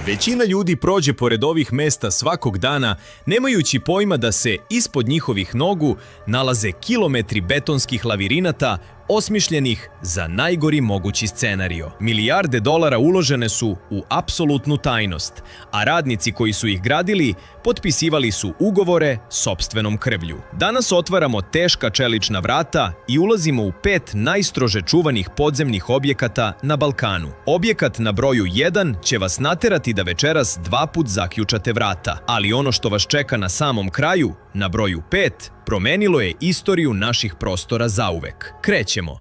Većina ljudi prođe pored ovih mesta svakog dana, nemajući pojma da se ispod njihovih nogu nalaze kilometri betonskih lavirinata, osmišljenih za najgori mogući scenario. Milijarde dolara uložene su u apsolutnu tajnost, a radnici koji su ih gradili potpisivali su ugovore sopstvenom krvlju. Danas otvaramo teška čelična vrata i ulazimo u 5 najstrože čuvanih podzemnih objekata na Balkanu. Objekat na broju 1 će vas naterati da večeras 2 put zaključate vrata, ali ono što vas čeka na samom kraju, na broju 5, promenilo je istoriju naših prostora zauvek. Krećemo!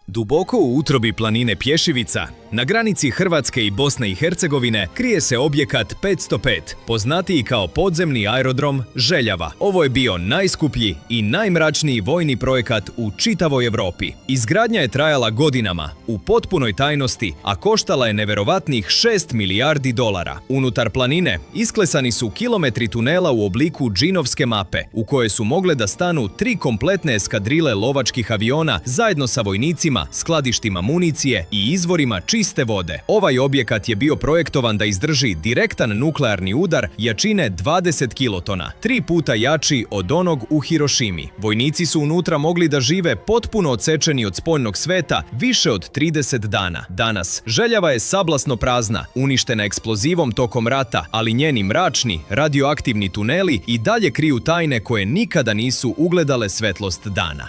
Duboko u utrobi planine Pješevica, na granici Hrvatske i Bosne i Hercegovine, krije se objekat 505, poznatiji kao podzemni aerodrom Željava. Ovo je bio najskuplji i najmračniji vojni projekat u čitavoj Evropi. Izgradnja je trajala godinama, u potpunoj tajnosti, a koštala je neverovatnih 6 milijardi dolara. Unutar planine isklesani su kilometri tunela u obliku džinovske mape, u koje su mogle da stanu 3 kompletne eskadrile lovačkih aviona zajedno sa vojnicima, skladištima municije i izvorima čiste vode. Ovaj objekat je bio projektovan da izdrži direktan nuklearni udar jačine 20 kilotona, 3 puta jači od onog u Hirošimi. Vojnici su unutra mogli da žive potpuno odsečeni od spoljnog sveta više od 30 dana. Danas, Željava je sablasno prazna, uništena eksplozivom tokom rata, ali njeni mračni, radioaktivni tuneli i dalje kriju tajne koje nikada nisu ugledale svetlost dana.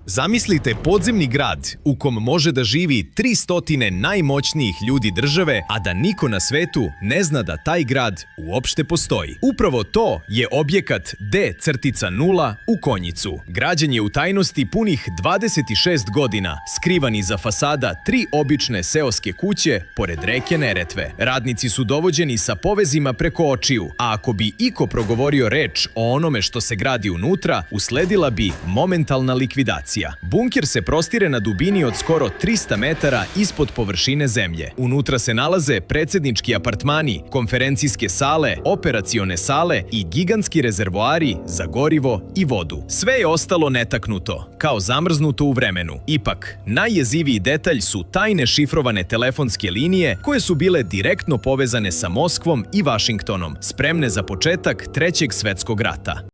Zamislite podzemni grad u kom može da živi 300 najmoćnijih ljudi države, a da niko na svetu ne zna da taj grad uopšte postoji. Upravo to je objekat D-0 u Konjicu. Građen je u tajnosti punih 26 godina, skrivan iza fasada 3 obične seoske kuće pored reke Neretve. Radnici su dovođeni sa povezima preko očiju, a ako bi iko progovorio reč o onome što se gradi unutra, usledila bi momentalna likvidacija. Bunker se prostire na dubini od skoro 300 metara ispod površine zemlje. Unutra se nalaze predsjednički apartmani, konferencijske sale, operacione sale i gigantski rezervoari za gorivo i vodu. Sve je ostalo netaknuto, kao zamrznuto u vremenu. Ipak, najjeziviji detalj su tajne šifrovane telefonske linije koje su bile direktno povezane sa Moskvom i Vašingtonom, spremne za početak Trećeg svetskog rata.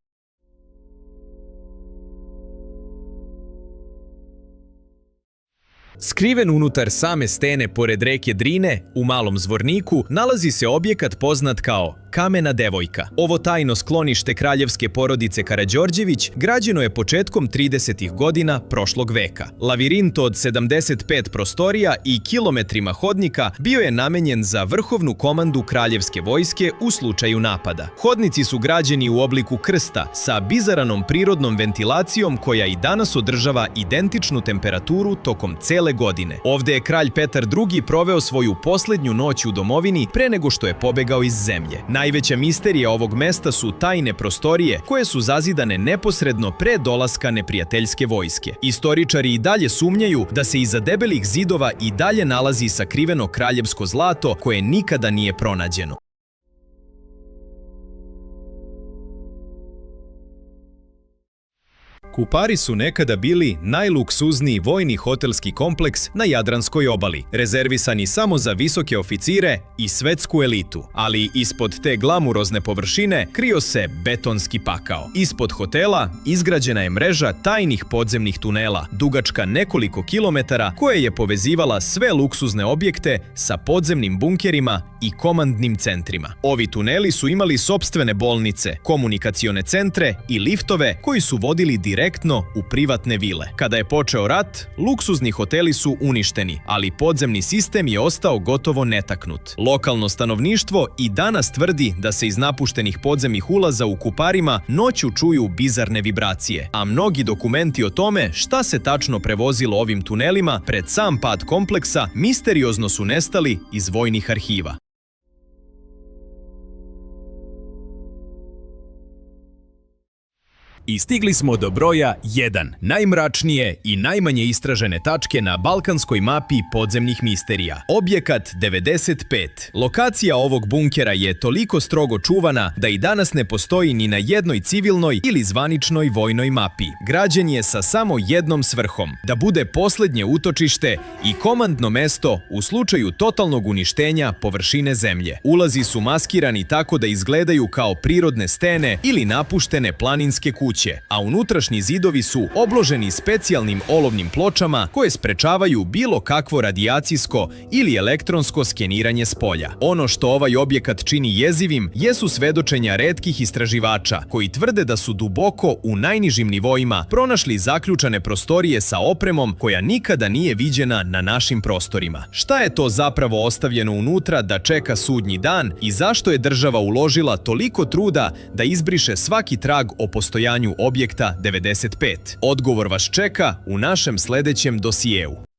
Skriven unutar same stene pored reke Drine, u Malom Zvorniku, nalazi se objekat poznat kao Kamena devojka. Ovo tajno sklonište kraljevske porodice Karađorđević građeno je početkom 30. godina prošlog veka. Lavirint od 75 prostorija i kilometrima hodnika bio je namenjen za vrhovnu komandu kraljevske vojske u slučaju napada. Hodnici su građeni u obliku krsta sa bizaranom prirodnom ventilacijom koja i danas održava identičnu temperaturu tokom cele godine. Ovde je kralj Petar II proveo svoju poslednju noć u domovini pre nego što je pobegao iz zemlje. Najveća misterija ovog mesta su tajne prostorije koje su zazidane neposredno pre dolaska neprijateljske vojske. Istoričari i dalje sumnjaju da se iza debelih zidova i dalje nalazi sakriveno kraljevsko zlato koje nikada nije pronađeno. Kupari su nekada bili najluksuzniji vojni hotelski kompleks na Jadranskoj obali, rezervisani samo za visoke oficire i svetsku elitu. Ali ispod te glamurozne površine krio se betonski pakao. Ispod hotela izgrađena je mreža tajnih podzemnih tunela, dugačka nekoliko kilometara, koja je povezivala sve luksuzne objekte sa podzemnim bunkerima i komandnim centrima. Ovi tuneli su imali sopstvene bolnice, komunikacione centre i liftove koji su vodili direktno u privatne vile. Kada je počeo rat, luksuzni hoteli su uništeni, ali podzemni sistem je ostao gotovo netaknut. Lokalno stanovništvo i danas tvrdi da se iz napuštenih podzemnih ulaza u Kuparima noću čuju bizarne vibracije, a mnogi dokumenti o tome šta se tačno prevozilo ovim tunelima pred sam pad kompleksa misteriozno su nestali iz vojnih arhiva. I stigli smo do broja 1. Najmračnije i najmanje istražene tačke na balkanskoj mapi podzemnih misterija. Objekat 95. Lokacija ovog bunkera je toliko strogo čuvana da i danas ne postoji ni na jednoj civilnoj ili zvaničnoj vojnoj mapi. Građen je sa samo jednom svrhom, da bude poslednje utočište i komandno mesto u slučaju totalnog uništenja površine zemlje. Ulazi su maskirani tako da izgledaju kao prirodne stene ili napuštene planinske kuće, a unutrašnji zidovi su obloženi specijalnim olovnim pločama koje sprečavaju bilo kakvo radijacijsko ili elektronsko skeniranje spolja. Ono što ovaj objekat čini jezivim jesu svedočenja retkih istraživača koji tvrde da su duboko u najnižim nivoima pronašli zaključane prostorije sa opremom koja nikada nije viđena na našim prostorima. Šta je to zapravo ostavljeno unutra da čeka sudnji dan i zašto je država uložila toliko truda da izbriše svaki trag o postojanju objekta 95? Odgovor vas čeka u našem sledećem dosijeu.